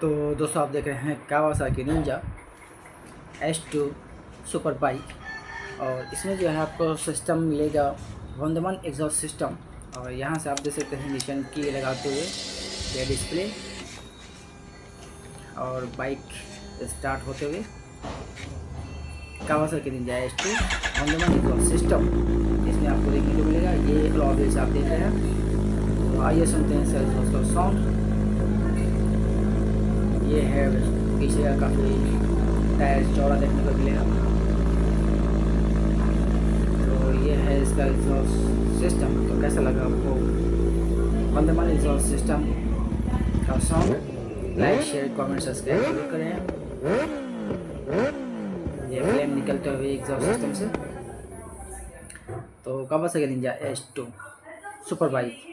तो दोस्तों आप देख रहे हैं Kawasaki Ninja S2 super bike. और इसमें जो है आपको सिस्टम मिलेगा वंदमान एग्जॉस्ट सिस्टम। और यहाँ से आप देख सकते हैं निशान की लगाते हुए ये डिस्प्ले और बाइक स्टार्ट होते हुए कावासाकी निंजा S2 वंदमान एग्जॉस्ट सिस्टम इसमें आपको देखने को मिलेगा। ये लॉबीज आप देख रहे हैं। तो आइए सुनते हैं सर उसका सॉन्ग। ये है पीछे का काफ़ी टायर चौड़ा देखने को मिलेगा। तो ये है इसका एग्जॉस्ट सिस्टम। तो कैसा लगा आपको वंदमान एग्जॉस्ट सिस्टम का song? Like share comment subscribe जरूर करें। ये फ्लेम निकलते हुए एग्जॉस्ट सिस्टम से। तो Kawasaki Ninja S2 super bike.